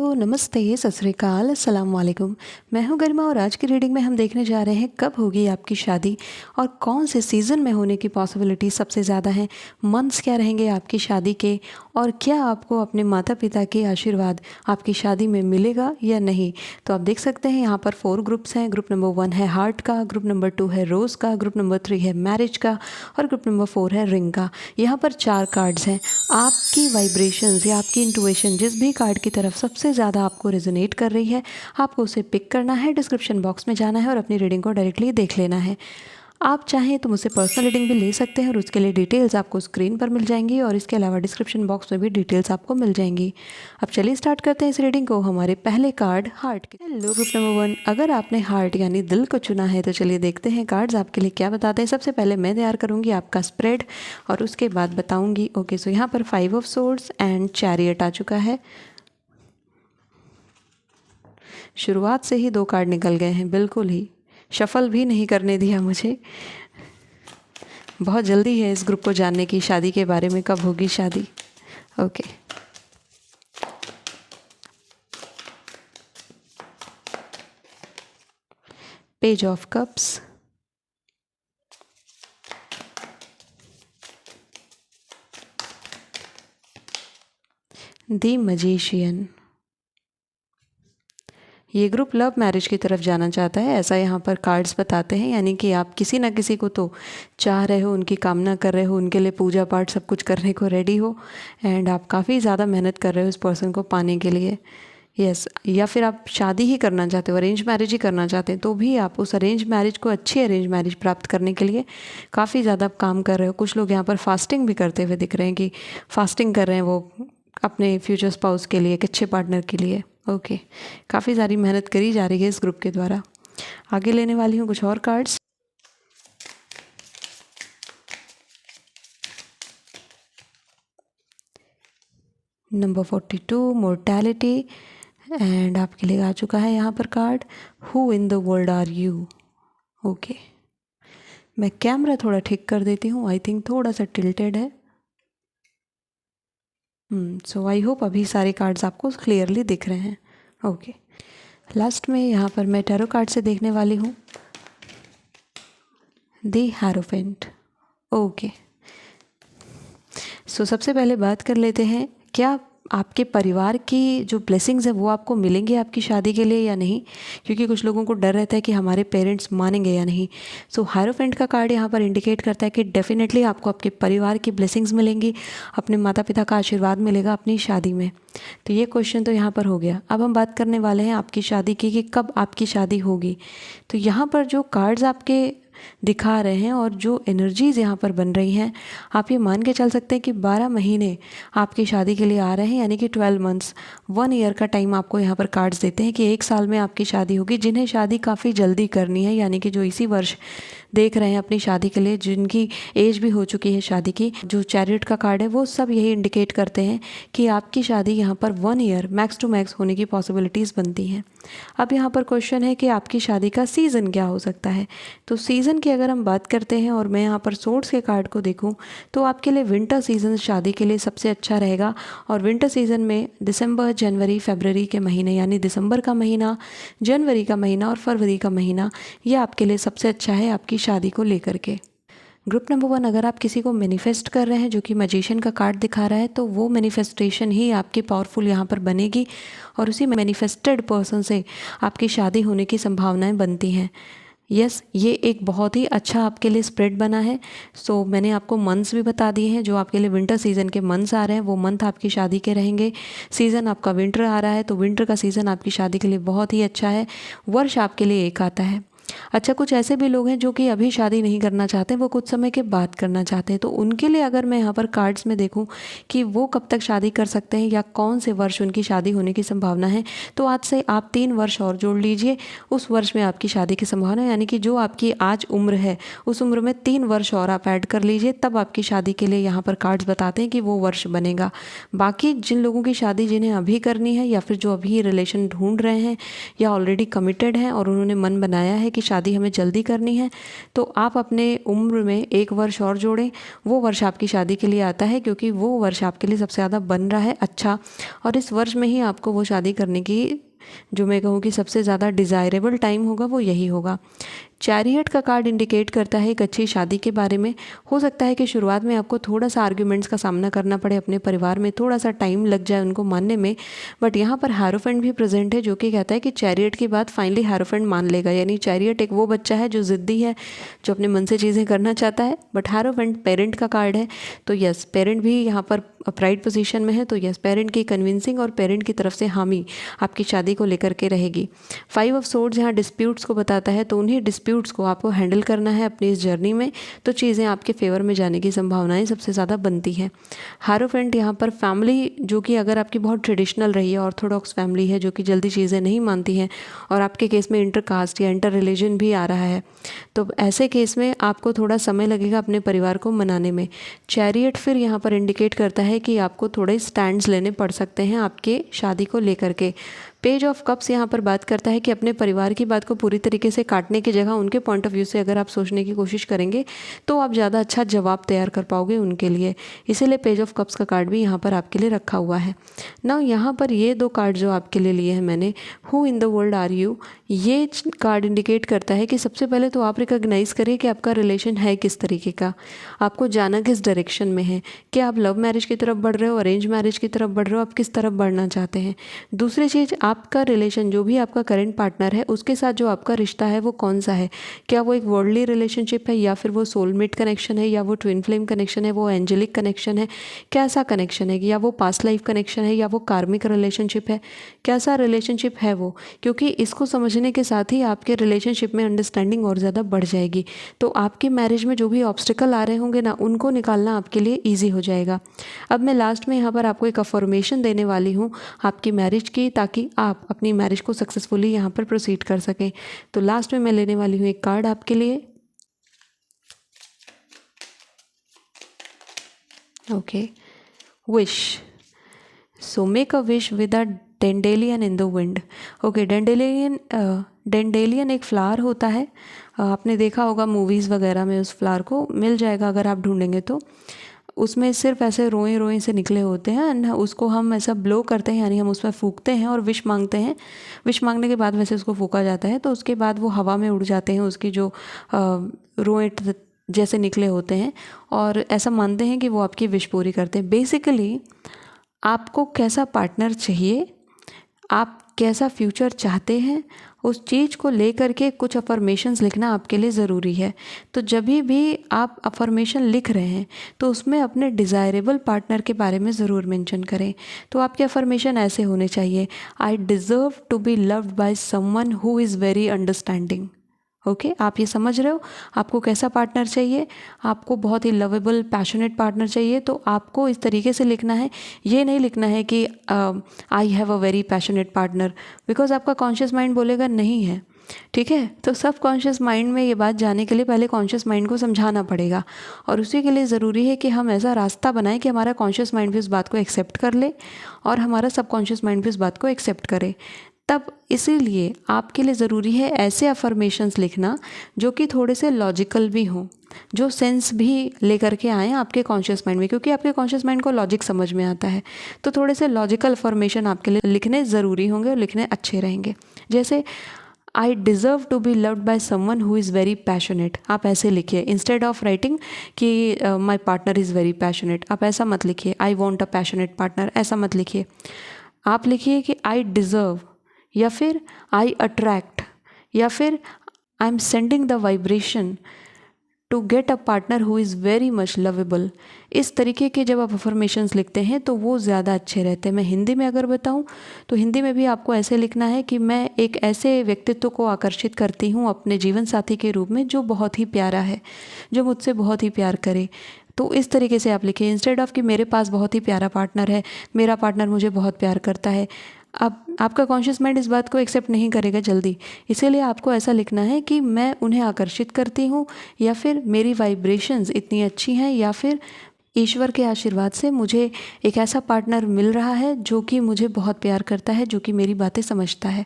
नमस्ते, सत श्री अकाल, अस्सलाम वालेकुम। मैं हूं गरिमा और आज की रीडिंग में हम देखने जा रहे हैं कब होगी आपकी शादी और कौन से सीज़न में होने की पॉसिबिलिटी सबसे ज़्यादा है। मंथ्स क्या रहेंगे आपकी शादी के और क्या आपको अपने माता पिता के आशीर्वाद आपकी शादी में मिलेगा या नहीं। तो आप देख सकते हैं यहाँ पर 4 ग्रुप्स हैं। ग्रुप नंबर 1 है हार्ट का, ग्रुप नंबर 2 है रोज़ का, ग्रुप नंबर 3 है मैरिज का और ग्रुप नंबर 4 है रिंग का। यहाँ पर 4 कार्ड्स हैं। आपकी वाइब्रेशंस या आपकी इंटुइशन जिस भी कार्ड की तरफ सबसे ज़्यादा आपको रेजोनेट कर रही है, आपको उसे पिक करना है, डिस्क्रिप्शन बॉक्स में जाना है और अपनी रीडिंग को डायरेक्टली देख लेना है। आप चाहें तो मुझसे पर्सनल रीडिंग भी ले सकते हैं और उसके लिए डिटेल्स आपको स्क्रीन पर मिल जाएंगी और इसके अलावा डिस्क्रिप्शन बॉक्स में भी डिटेल्स आपको मिल जाएंगी। अब चलिए स्टार्ट करते हैं इस रीडिंग को। हमारे पहले कार्ड हार्ट के। हेलो ग्रुप नंबर 1, अगर आपने हार्ट यानी दिल को चुना है तो चलिए देखते हैं कार्ड्स आपके लिए क्या बताते हैं। सबसे पहले मैं तैयार करूँगी आपका स्प्रेड और उसके बाद बताऊँगी। ओके, सो यहाँ पर 5 ऑफ सोर्ड्स एंड चैरियट आ चुका है। शुरुआत से ही 2 कार्ड निकल गए हैं, बिल्कुल ही शफल भी नहीं करने दिया मुझे। बहुत जल्दी है इस ग्रुप को जानने की शादी के बारे में, कब होगी शादी। Okay, page of cups, the magician. ये ग्रुप लव मैरिज की तरफ जाना चाहता है, ऐसा यहाँ पर कार्ड्स बताते हैं। यानी कि आप किसी ना किसी को तो चाह रहे हो, उनकी कामना कर रहे हो, उनके लिए पूजा पाठ सब कुछ करने को रेडी हो एंड आप काफ़ी ज़्यादा मेहनत कर रहे हो इस पर्सन को पाने के लिए। यस, या फिर आप शादी ही करना चाहते हो, अरेंज मैरिज ही करना चाहते हैं, तो भी आप उस अरेंज मैरिज को, अच्छी अरेंज मैरिज प्राप्त करने के लिए काफ़ी ज़्यादा काम कर रहे हो। कुछ लोग यहाँ पर फास्टिंग भी करते हुए दिख रहे हैं कि फास्टिंग कर रहे हैं वो अपने फ्यूचर स्पाउस के लिए, एक अच्छे पार्टनर के लिए। ओके, काफ़ी सारी मेहनत करी जा रही है इस ग्रुप के द्वारा। आगे लेने वाली हूँ कुछ और कार्ड्स। नंबर 42 मोर्टैलिटी एंड आपके लिए आ चुका है यहाँ पर card who in the world are you. Okay, मैं कैमरा थोड़ा ठीक कर देती हूँ, आई थिंक थोड़ा सा टिल्टेड है। सो आई होप अभी सारे कार्ड्स आपको क्लियरली दिख रहे हैं। ओके, लास्ट में यहाँ पर मैं टैरो कार्ड से देखने वाली हूँ द हैरोफेंट। ओके, सो सबसे पहले बात कर लेते हैं, क्या आपके परिवार की जो ब्लेसिंग्स है वो आपको मिलेंगी आपकी शादी के लिए या नहीं, क्योंकि कुछ लोगों को डर रहता है कि हमारे पेरेंट्स मानेंगे या नहीं। सो हायरोफेंट का कार्ड यहाँ पर इंडिकेट करता है कि डेफिनेटली आपको आपके परिवार की ब्लेसिंग्स मिलेंगी, अपने माता पिता का आशीर्वाद मिलेगा अपनी शादी में। तो ये क्वेश्चन तो यहाँ पर हो गया। अब हम बात करने वाले हैं आपकी शादी की कि कब आपकी शादी होगी। तो यहाँ पर जो कार्ड्स आपके दिखा रहे हैं और जो एनर्जीज़ यहाँ पर बन रही हैं, आप ये मान के चल सकते हैं कि 12 महीने आपकी शादी के लिए आ रहे हैं, यानी कि 12 मंथ्स, 1 ईयर का टाइम आपको यहाँ पर कार्ड्स देते हैं कि 1 साल में आपकी शादी होगी। जिन्हें शादी काफ़ी जल्दी करनी है, यानी कि जो इसी वर्ष देख रहे हैं अपनी शादी के लिए, जिनकी एज भी हो चुकी है शादी की, जो चैरियट का कार्ड है वो सब यही इंडिकेट करते हैं कि आपकी शादी यहाँ पर 1 ईयर मैक्स टू मैक्स होने की पॉसिबिलिटीज़ बनती हैं। अब यहाँ पर क्वेश्चन है कि आपकी शादी का सीज़न क्या हो सकता है। तो सीज़न की अगर हम बात करते हैं और मैं यहाँ पर सोर्ड्स के कार्ड को देखूँ तो आपके लिए विंटर सीज़न शादी के लिए सबसे अच्छा रहेगा। और विंटर सीज़न में दिसंबर, जनवरी, फरवरी के महीने, यानी दिसंबर का महीना, जनवरी का महीना और फरवरी का महीना, ये आपके लिए सबसे अच्छा है आपकी शादी को लेकर के। ग्रुप नंबर 1, अगर आप किसी को मैनिफेस्ट कर रहे हैं जो कि मैजिशियन का कार्ड दिखा रहा है, तो वो मैनिफेस्टेशन ही आपकी पावरफुल यहाँ पर बनेगी और उसी मैनिफेस्टेड पर्सन से आपकी शादी होने की संभावनाएं बनती हैं। यस, ये एक बहुत ही अच्छा आपके लिए स्प्रेड बना है। सो मैंने आपको मंथ्स भी बता दिए हैं, जो आपके लिए विंटर सीज़न के मंथ्स आ रहे हैं वो मंथ आपकी शादी के रहेंगे। सीज़न आपका विंटर आ रहा है तो विंटर का सीज़न आपकी शादी के लिए बहुत ही अच्छा है। वर्ष आपके लिए एक आता है। अच्छा, कुछ ऐसे भी लोग हैं जो कि अभी शादी नहीं करना चाहते, वो कुछ समय के बाद करना चाहते हैं, तो उनके लिए अगर मैं यहाँ पर कार्ड्स में देखूँ कि वो कब तक शादी कर सकते हैं या कौन से वर्ष उनकी शादी होने की संभावना है, तो आज से आप 3 वर्ष और जोड़ लीजिए, उस वर्ष में आपकी शादी की संभावना है। यानी कि जो आपकी आज उम्र है उस उम्र में 3 वर्ष और आप ऐड कर लीजिए, तब आपकी शादी के लिए यहाँ पर कार्ड्स बताते हैं कि वो वर्ष बनेगा। बाकी जिन लोगों की शादी जिन्हें अभी करनी है या फिर जो अभी रिलेशन ढूंढ रहे हैं या ऑलरेडी कमिटेड हैं और उन्होंने मन बनाया है कि शादी हमें जल्दी करनी है, तो आप अपने उम्र में 1 वर्ष और जोड़ें। वो वर्ष आपकी शादी के लिए आता है, क्योंकि वो वर्ष आपके लिए सबसे ज़्यादा बन रहा है अच्छा, और इस वर्ष में ही आपको वो शादी करने की, जो मैं कहूँ कि सबसे ज़्यादा डिज़ायरेबल टाइम होगा, वो यही होगा। चैरियट का कार्ड इंडिकेट करता है एक अच्छी शादी के बारे में। हो सकता है कि शुरुआत में आपको थोड़ा सा आर्ग्यूमेंट्स का सामना करना पड़े, अपने परिवार में थोड़ा सा टाइम लग जाए उनको मानने में, बट यहाँ पर हायरोफेंट भी प्रेजेंट है, जो कि कहता है कि चैरियट की बात फाइनली हायरोफेंट मान लेगा। यानी चैरियट एक वो बच्चा है जो ज़िद्दी है, जो अपने मन से चीज़ें करना चाहता है, बट हायरोफेंट पेरेंट का कार्ड है, तो यस, पेरेंट भी यहाँ पर अपराइट पोजीशन में है, तो यस, पेरेंट की कन्विंसिंग और पेरेंट की तरफ से हामी आपकी शादी को लेकर के रहेगी। 5 ऑफ सोर्ड्स यहाँ डिस्प्यूट्स को बताता है, तो उन्हीं डिस्प्यूट्स को आपको हैंडल करना है अपनी इस जर्नी में, तो चीज़ें आपके फेवर में जाने की संभावनाएं सबसे ज़्यादा बनती हैं। हायरोफेंट यहाँ पर फैमिली, जो कि अगर आपकी बहुत ट्रेडिशनल रही है, ऑर्थोडॉक्स फैमिली है, जो कि जल्दी चीज़ें नहीं मानती हैं, और आपके केस में इंटर कास्ट या इंटर रिलीजन भी आ रहा है, तो ऐसे केस में आपको थोड़ा समय लगेगा अपने परिवार को मनाने में। चैरियट फिर यहाँ पर इंडिकेट करता है कि आपको थोड़े स्टैंड्स लेने पड़ सकते हैं आपके शादी को लेकर के। पेज ऑफ कप्स यहाँ पर बात करता है कि अपने परिवार की बात को पूरी तरीके से काटने की जगह उनके पॉइंट ऑफ व्यू से अगर आप सोचने की कोशिश करेंगे, तो आप ज़्यादा अच्छा जवाब तैयार कर पाओगे उनके लिए। इसीलिए पेज ऑफ कप्स का कार्ड भी यहाँ पर आपके लिए रखा हुआ है ना। यहाँ पर ये 2 कार्ड जो आपके लिए लिए हैं मैंने, who in the world are you, ये कार्ड इंडिकेट करता है कि सबसे पहले तो आप रिकॉग्नाइज़ करिए कि आपका रिलेशन है किस तरीके का, आपको जाना किस डायरेक्शन में है, कि आप लव मैरिज की तरफ बढ़ रहे हो, अरेंज मैरिज की तरफ बढ़ रहे हो, आप किस तरफ बढ़ना चाहते हैं। दूसरी चीज़, आपका रिलेशन, जो भी आपका करंट पार्टनर है, उसके साथ जो आपका रिश्ता है वो कौन सा है, क्या वो एक वर्ल्डली रिलेशनशिप है, या फिर वो सोलमेट कनेक्शन है, या वो ट्विन फ्लेम कनेक्शन है, वो एंजेलिक कनेक्शन है, कैसा कनेक्शन है, या वो पास्ट लाइफ कनेक्शन है, या वो कार्मिक रिलेशनशिप है, कैसा रिलेशनशिप है वो, क्योंकि इसको समझने के साथ ही आपके रिलेशनशिप में अंडरस्टैंडिंग और ज़्यादा बढ़ जाएगी। तो आपकी मैरिज में जो भी ऑब्स्टिकल आ रहे होंगे ना, उनको निकालना आपके लिए ईजी हो जाएगा। अब मैं लास्ट में यहाँ पर आपको एक अफर्मेशन देने वाली हूँ आपकी मैरिज की, ताकि आप अपनी मैरिज को सक्सेसफुली यहाँ पर प्रोसीड कर सकें। तो लास्ट में मैं लेने वाली हूँ एक कार्ड आपके लिए। Okay, wish. So make a wish with a dandelion in the wind. Okay, dandelion एक फ्लावर होता है, आपने देखा होगा मूवीज़ वगैरह में, उस फ्लावर को मिल जाएगा अगर आप ढूंढेंगे तो। उसमें सिर्फ ऐसे रोए रोए से निकले होते हैं, एंड उसको हम ऐसा ब्लो करते हैं, यानी हम उसमें फूंकते हैं और विश मांगते हैं। विश मांगने के बाद वैसे उसको फूंका जाता है, तो उसके बाद वो हवा में उड़ जाते हैं, उसकी जो रोए जैसे निकले होते हैं, और ऐसा मानते हैं कि वो आपकी विश पूरी करते हैं। बेसिकली आपको कैसा पार्टनर चाहिए, आप कैसा फ्यूचर चाहते हैं, उस चीज़ को लेकर के कुछ अफर्मेशंस लिखना आपके लिए ज़रूरी है। तो जब भी आप अफर्मेशन लिख रहे हैं, तो उसमें अपने डिज़ायरेबल पार्टनर के बारे में ज़रूर मेंशन करें। तो आपके अफर्मेशन ऐसे होने चाहिए, I deserve to be loved by someone who is very understanding. Okay, आप ये समझ रहे हो आपको कैसा पार्टनर चाहिए, आपको बहुत ही लवेबल पैशनेट पार्टनर चाहिए, तो आपको इस तरीके से लिखना है। ये नहीं लिखना है कि I have a very passionate partner, because आपका कॉन्शियस माइंड बोलेगा नहीं है, ठीक है। तो सब कॉन्शियस माइंड में ये बात जाने के लिए पहले कॉन्शियस माइंड को समझाना पड़ेगा, और उसी के लिए ज़रूरी है कि हम ऐसा रास्ता बनाएं कि हमारा कॉन्शियस माइंड भी उस बात को एक्सेप्ट कर ले, और हमारा सबकॉन्शियस माइंड भी उस बात को एक्सेप्ट करे। तब इसीलिए आपके लिए ज़रूरी है ऐसे अफर्मेशंस लिखना जो कि थोड़े से लॉजिकल भी हों, जो सेंस भी लेकर के आएँ आपके कॉन्शियस माइंड में, क्योंकि आपके कॉन्शियस माइंड को लॉजिक समझ में आता है। तो थोड़े से लॉजिकल अफर्मेशन आपके लिए लिखने ज़रूरी होंगे और लिखने अच्छे रहेंगे। जैसे I deserve to be loved by someone who is very passionate, आप ऐसे लिखिए। इंस्टेड ऑफ राइटिंग कि my partner is very passionate, आप ऐसा मत लिखिए। I want a passionate partner, ऐसा मत लिखिए। आप लिखिए कि आई डिज़र्व, या फिर आई अट्रैक्ट, या फिर I am sending the vibration to get a partner who is very much lovable. इस तरीके के जब आप अफर्मेशंस लिखते हैं तो वो ज़्यादा अच्छे रहते हैं। मैं हिंदी में अगर बताऊं तो हिंदी में भी आपको ऐसे लिखना है कि मैं एक ऐसे व्यक्तित्व को आकर्षित करती हूँ अपने जीवन साथी के रूप में जो बहुत ही प्यारा है, जो मुझसे बहुत ही प्यार करे। तो इस तरीके से आप लिखें, इंस्टेड ऑफ कि मेरे पास बहुत ही प्यारा पार्टनर है, मेरा पार्टनर मुझे बहुत प्यार करता है। अब आपका कॉन्शियस माइंड इस बात को एक्सेप्ट नहीं करेगा जल्दी, इसीलिए आपको ऐसा लिखना है कि मैं उन्हें आकर्षित करती हूँ, या फिर मेरी वाइब्रेशंस इतनी अच्छी हैं, या फिर ईश्वर के आशीर्वाद से मुझे एक ऐसा पार्टनर मिल रहा है जो कि मुझे बहुत प्यार करता है, जो कि मेरी बातें समझता है।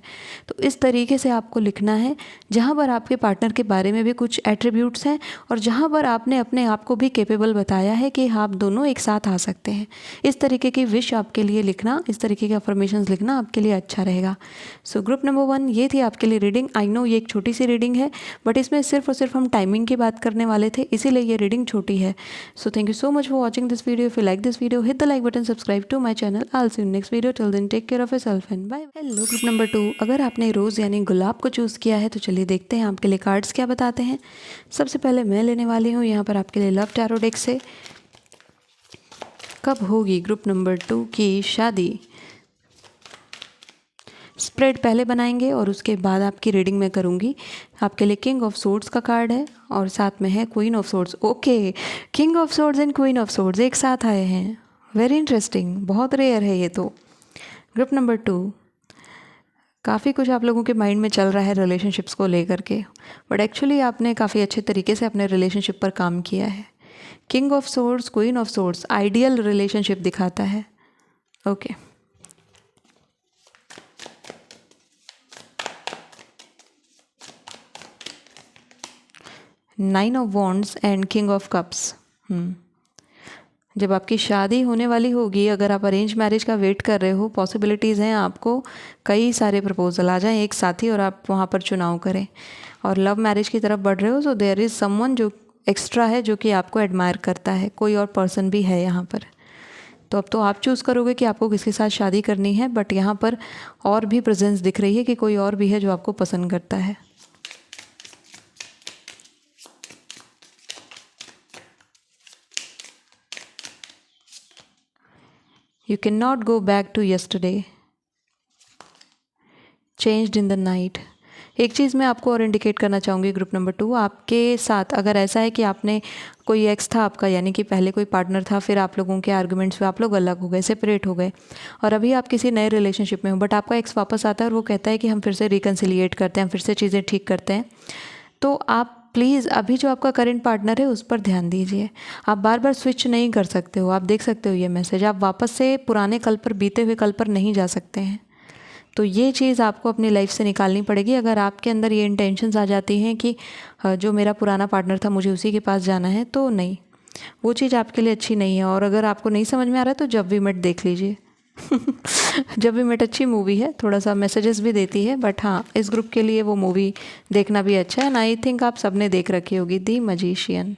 तो इस तरीके से आपको लिखना है जहाँ पर आपके पार्टनर के बारे में भी कुछ एट्रीब्यूट्स हैं और जहाँ पर आपने अपने आप को भी कैपेबल बताया है कि आप दोनों एक साथ आ सकते हैं। इस तरीके की विश आपके लिए लिखना, इस तरीके के अफर्मेशंस लिखना आपके लिए अच्छा रहेगा। सो ग्रुप नंबर 1 ये थी आपके लिए रीडिंग। आई नो ये एक छोटी सी रीडिंग है, बट इसमें सिर्फ और सिर्फ हम टाइमिंग की बात करने वाले थे, इसीलिए ये रीडिंग छोटी है। सो thank you so much for watching this video. If you like this video, hit the like button, subscribe to my channel. I'll see you in next video. Till then, take care of yourself and bye. Hello group number 2, अगर आपने रोज़ यानी गुलाब को choose किया है तो चलिए देखते हैं आपके लिए कार्ड्स क्या बताते हैं। सबसे पहले मैं लेने वाली हूँ यहाँ पर आपके लिए लव टैरो डेक से कब होगी ग्रुप नंबर 2 की शादी। स्प्रेड पहले बनाएंगे और उसके बाद आपकी रीडिंग में करूँगी। आपके लिए किंग ऑफ सोर्ड्स का कार्ड है और साथ में है queen of swords. Okay, king of swords and queen of swords एक साथ आए हैं, वेरी इंटरेस्टिंग, बहुत रेयर है ये तो। ग्रुप नंबर 2, काफ़ी कुछ आप लोगों के माइंड में चल रहा है रिलेशनशिप्स को लेकर के, बट एक्चुअली आपने काफ़ी अच्छे तरीके से अपने रिलेशनशिप पर काम किया है। King of swords, queen of swords ideal relationship दिखाता है। Okay, nine of wands and king of cups. जब आपकी शादी होने वाली होगी, अगर आप अरेंज मैरिज का वेट कर रहे हो, पॉसिबिलिटीज़ हैं आपको कई सारे प्रपोजल आ जाएं एक साथ ही और आप वहाँ पर चुनाव करें। और लव मैरिज की तरफ बढ़ रहे हो तो देयर इज़ समवन जो एक्स्ट्रा है, जो कि आपको एडमायर करता है, कोई और पर्सन भी है यहाँ पर। तो अब तो आप चूज़ करोगे कि आपको किसके साथ शादी करनी है, बट यहाँ पर और भी प्रेजेंस दिख रही है कि कोई और भी है जो आपको पसंद करता है। You cannot go back to yesterday. Changed in the night. एक चीज़ मैं आपको और इंडिकेट करना चाहूँगी ग्रुप नंबर 2, आपके साथ अगर ऐसा है कि आपने कोई एक्स था आपका, यानी कि पहले कोई पार्टनर था, फिर आप लोगों के आर्गुमेंट्स पे आप लोग अलग हो गए, सेपरेट हो गए और अभी आप किसी नए रिलेशनशिप में हो, बट आपका एक्स वापस आता है और वो कहता है कि हम फिर से रिकन्सिलिएट करते हैं, फिर से चीज़ें ठीक करते हैं, तो आप प्लीज़ अभी जो आपका करंट पार्टनर है उस पर ध्यान दीजिए। आप बार बार स्विच नहीं कर सकते हो। आप देख सकते हो ये मैसेज, आप वापस से पुराने कल पर, बीते हुए कल पर नहीं जा सकते हैं। तो ये चीज़ आपको अपनी लाइफ से निकालनी पड़ेगी। अगर आपके अंदर ये इंटेंशंस आ जाती हैं कि जो मेरा पुराना पार्टनर था मुझे उसी के पास जाना है, तो नहीं, वो चीज़ आपके लिए अच्छी नहीं है। और अगर आपको नहीं समझ में आ रहा है तो जब वी मेट देख लीजिए। जब वी मेट अच्छी मूवी है, थोड़ा सा मैसेजेस भी देती है, बट हाँ इस ग्रुप के लिए वो मूवी देखना भी अच्छा है। एंड आई थिंक आप सब ने देख रखी होगी दी मैजिशियन,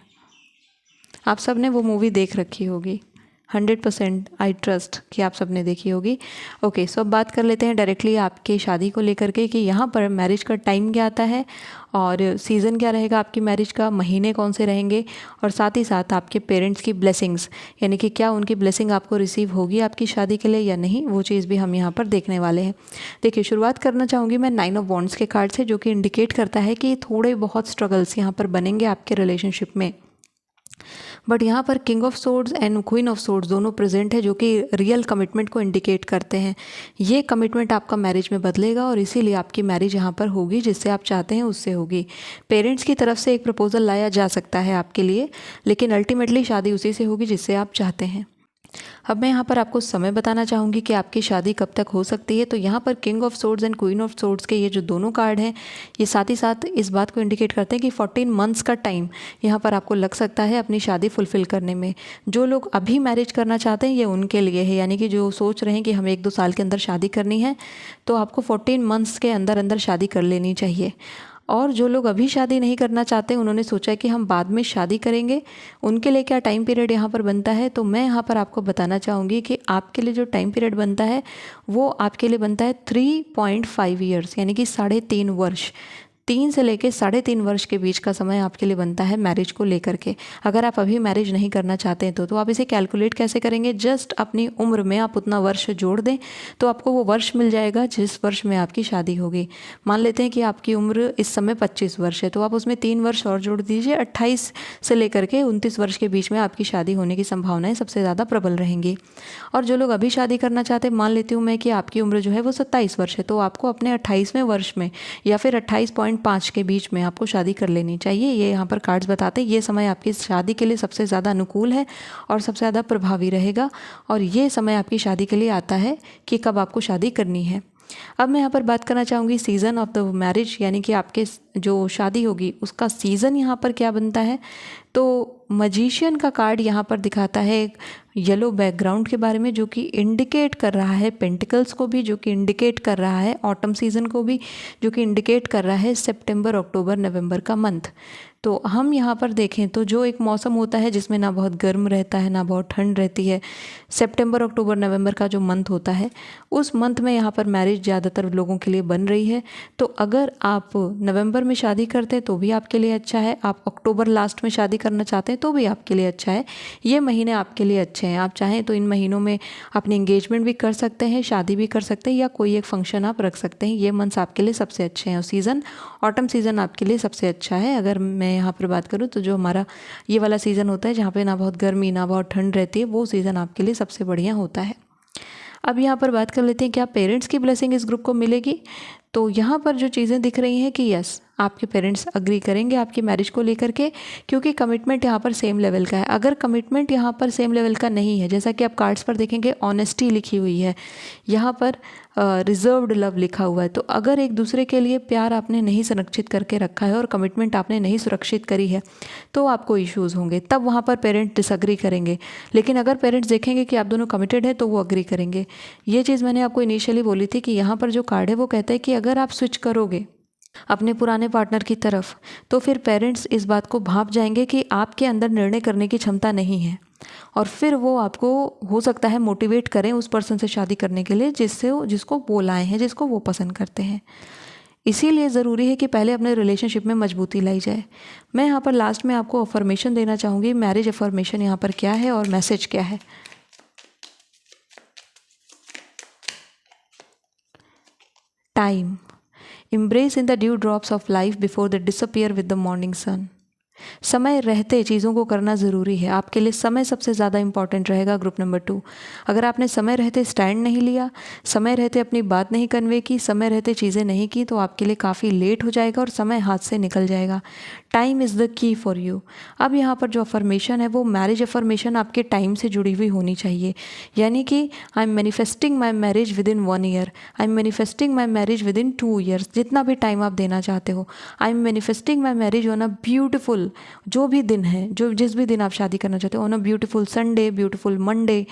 आप सब ने वो मूवी देख रखी होगी, 100% आई ट्रस्ट कि आप सब ने देखी होगी। ओके, सो अब बात कर लेते हैं डायरेक्टली आपके शादी को लेकर के कि यहाँ पर मैरिज का टाइम क्या आता है और सीज़न क्या रहेगा आपकी मैरिज का, महीने कौन से रहेंगे, और साथ ही साथ आपके पेरेंट्स की ब्लेसिंग्स, यानी कि क्या उनकी ब्लेसिंग आपको रिसीव होगी आपकी शादी के लिए या नहीं, वो चीज़ भी हम यहाँ पर देखने वाले हैं। देखिए, शुरुआत करना चाहूँगी मैं 9 ऑफ वॉन्ड्स के कार्ड से, जो कि इंडिकेट करता है कि थोड़े बहुत स्ट्रगल्स यहाँ पर बनेंगे आपके रिलेशनशिप में, बट यहाँ पर king of swords and queen of swords दोनों प्रेजेंट है, जो कि रियल कमिटमेंट को इंडिकेट करते हैं। ये कमिटमेंट आपका मैरिज में बदलेगा और इसीलिए आपकी मैरिज यहाँ पर होगी, जिससे आप चाहते हैं उससे होगी। पेरेंट्स की तरफ से एक प्रपोजल लाया जा सकता है आपके लिए, लेकिन अल्टीमेटली शादी उसी से होगी जिससे आप चाहते हैं। अब मैं यहाँ पर आपको समय बताना चाहूँगी कि आपकी शादी कब तक हो सकती है। तो यहाँ पर king of swords and queen of swords के ये जो दोनों कार्ड हैं, ये साथ ही साथ इस बात को इंडिकेट करते हैं कि 14 मंथ्स का टाइम यहाँ पर आपको लग सकता है अपनी शादी फुलफ़िल करने में। जो लोग अभी मैरिज करना चाहते हैं ये उनके लिए है, यानी कि जो सोच रहे हैं कि हमें 1-2 साल के अंदर शादी करनी है, तो आपको 14 मंथ्स के अंदर अंदर शादी कर लेनी चाहिए। और जो लोग अभी शादी नहीं करना चाहते, उन्होंने सोचा कि हम बाद में शादी करेंगे, उनके लिए क्या टाइम पीरियड यहाँ पर बनता है, तो मैं यहाँ पर आपको बताना चाहूँगी कि आपके लिए जो टाइम पीरियड बनता है वो आपके लिए बनता है 3.5 ईयर्स, यानी कि 3.5 वर्ष। 3 से लेकर 3.5 वर्ष के बीच का समय आपके लिए बनता है मैरिज को लेकर के। अगर आप अभी मैरिज नहीं करना चाहते हैं तो आप इसे कैलकुलेट कैसे करेंगे, जस्ट अपनी उम्र में आप उतना वर्ष जोड़ दें तो आपको वो वर्ष मिल जाएगा जिस वर्ष में आपकी शादी होगी। मान लेते हैं कि आपकी उम्र इस समय 25 वर्ष है, तो आप उसमें 3 वर्ष और जोड़ दीजिए, 28 से लेकर के 29 वर्ष के बीच में आपकी शादी होने की संभावनाएँ सबसे ज़्यादा प्रबल रहेंगी। और जो लोग अभी शादी करना चाहते हैं, मान लेती हूँ मैं कि आपकी उम्र जो है वो 27 वर्ष है, तो आपको अपने 28वें वर्ष में या फिर 28.5 5 के बीच में आपको शादी कर लेनी चाहिए। ये यहाँ पर कार्ड्स बताते हैं ये समय आपकी शादी के लिए सबसे ज़्यादा अनुकूल है और सबसे ज़्यादा प्रभावी रहेगा, और ये समय आपकी शादी के लिए आता है कि कब आपको शादी करनी है। अब मैं यहाँ पर बात करना चाहूँगी सीज़न ऑफ द मैरिज, यानी कि आपके जो शादी होगी उसका सीज़न यहाँ पर क्या बनता है। तो मजीशियन का कार्ड यहाँ पर दिखाता है एक येलो बैकग्राउंड के बारे में, जो कि इंडिकेट कर रहा है पेंटिकल्स को भी, जो कि इंडिकेट कर रहा है ऑटम सीज़न को भी, जो कि इंडिकेट कर रहा है सितंबर, अक्टूबर, नवंबर का मंथ। तो हम यहाँ पर देखें तो जो एक मौसम होता है जिसमें ना बहुत गर्म रहता है ना बहुत ठंड रहती है, सितंबर, अक्टूबर, नवंबर का जो मंथ होता है, उस मंथ में यहाँ पर मैरिज ज़्यादातर लोगों के लिए बन रही है। तो अगर आप नवंबर में शादी करते हैं तो भी आपके लिए अच्छा है, आप अक्टूबर लास्ट में शादी करना चाहते हैं तो भी आपके लिए अच्छा है। ये महीने आपके लिए अच्छे हैं। आप चाहें तो इन महीनों में अपनी एंगेजमेंट भी कर सकते हैं, शादी भी कर सकते हैं, या कोई एक फंक्शन आप रख सकते हैं। ये मंथ्स आपके लिए सबसे अच्छे हैं। और सीज़न ऑटम सीज़न आपके लिए सबसे अच्छा है। अगर मैं यहाँ पर बात करूँ तो जो हमारा ये वाला सीज़न होता है जहाँ पे ना बहुत गर्मी ना बहुत ठंड रहती है, वो सीज़न आपके लिए सबसे बढ़िया होता है। अब यहाँ पर बात कर लेते हैं क्या पेरेंट्स की ब्लेसिंग इस ग्रुप को मिलेगी। तो यहाँ पर जो चीज़ें दिख रही हैं कि यस, आपके पेरेंट्स अग्री करेंगे आपकी मैरिज को लेकर के, क्योंकि कमिटमेंट यहाँ पर सेम लेवल का है। अगर कमिटमेंट यहाँ पर सेम लेवल का नहीं है, जैसा कि आप कार्ड्स पर देखेंगे ऑनेस्टी लिखी हुई है, यहाँ पर रिजर्व्ड लव लिखा हुआ है, तो अगर एक दूसरे के लिए प्यार आपने नहीं संरक्षित करके रखा है और कमिटमेंट आपने नहीं सुरक्षित करी है, तो आपको इश्यूज़ होंगे, तब वहाँ पर पेरेंट डिसअग्री करेंगे। लेकिन अगर पेरेंट्स देखेंगे कि आप दोनों कमिटेड है तो वो अग्री करेंगे। ये चीज़ मैंने आपको इनिशियली बोली थी कि यहाँ पर जो कार्ड है वो कहता है कि अगर आप स्विच करोगे अपने पुराने पार्टनर की तरफ, तो फिर पेरेंट्स इस बात को भांप जाएंगे कि आपके अंदर निर्णय करने की क्षमता नहीं है, और फिर वो आपको हो सकता है मोटिवेट करें उस पर्सन से शादी करने के लिए जिसको वो लाए हैं, जिसको वो पसंद करते हैं। इसीलिए ज़रूरी है कि पहले अपने रिलेशनशिप में मजबूती लाई जाए। मैं यहाँ पर लास्ट में आपको अफर्मेशन देना चाहूँगी। मैरिज अफर्मेशन यहाँ पर क्या है और मैसेज क्या है। Time, embrace in the dew drops of life before they disappear with the morning sun। समय रहते चीज़ों को करना ज़रूरी है। आपके लिए समय सबसे ज़्यादा इंपॉर्टेंट रहेगा ग्रुप नंबर 2। अगर आपने समय रहते स्टैंड नहीं लिया, समय रहते अपनी बात नहीं कन्वे की, समय रहते चीज़ें नहीं की, तो आपके लिए काफ़ी लेट हो जाएगा और समय हाथ से निकल जाएगा। Time is the key for you. अब यहाँ पर जो अफर्मेशन है वो मैरिज अफर्मेशन आपके टाइम से जुड़ी हुई होनी चाहिए, यानी कि I am manifesting my marriage with in 1 year, I am manifesting my marriage with in 2 years, जितना भी टाइम आप देना चाहते हो। I am manifesting my marriage on a beautiful, जो भी दिन है, जो जिस भी दिन आप शादी करना चाहते हो, on a beautiful Sunday, beautiful Monday,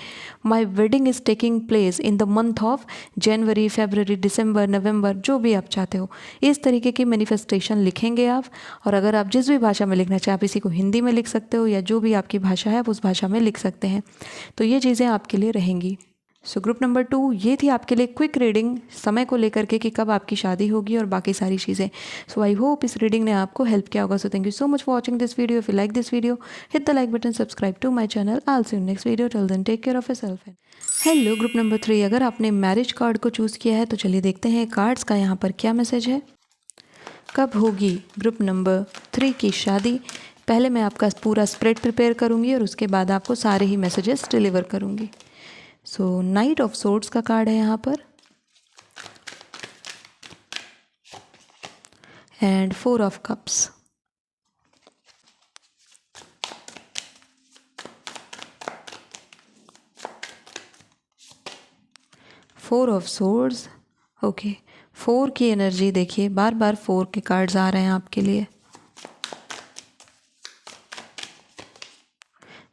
my wedding is taking place in the month of January, February, December, November, जो भी आप चाहते हो। इस तरीके की मैनिफेस्टेशन लिखेंगे आप। और अगर आप जिस भी भाषा में लिखना चाहें, आप इसी को हिंदी में लिख सकते हो या जो भी आपकी भाषा है आप उस भाषा में लिख सकते हैं। तो ये चीज़ें आपके लिए रहेंगी। सो ग्रुप नंबर 2 ये थी आपके लिए क्विक रीडिंग समय को लेकर के कि कब आपकी शादी होगी और बाकी सारी चीज़ें। सो आई होप इस रीडिंग ने आपको हेल्प किया होगा। So thank you so much for watching this video. If you like this video, hit the like button, subscribe to my channel. I will see you next video. Till then take care of yourself. Hello group number 3, अगर आपने marriage card को choose किया है तो चलिए देखते हैं cards का यहाँ पर क्या मैसेज है। कब होगी ग्रुप नंबर 3 की शादी। पहले मैं आपका पूरा स्प्रेड प्रिपेयर करूँगी और उसके बाद आपको सारे ही मैसेजेस डिलीवर करूँगी। सो नाइट ऑफ सोर्ड्स का कार्ड है यहाँ पर, and 4 of cups. Four of swords, okay. 4 की एनर्जी देखिए, बार बार 4 के कार्ड्स आ रहे हैं आपके लिए।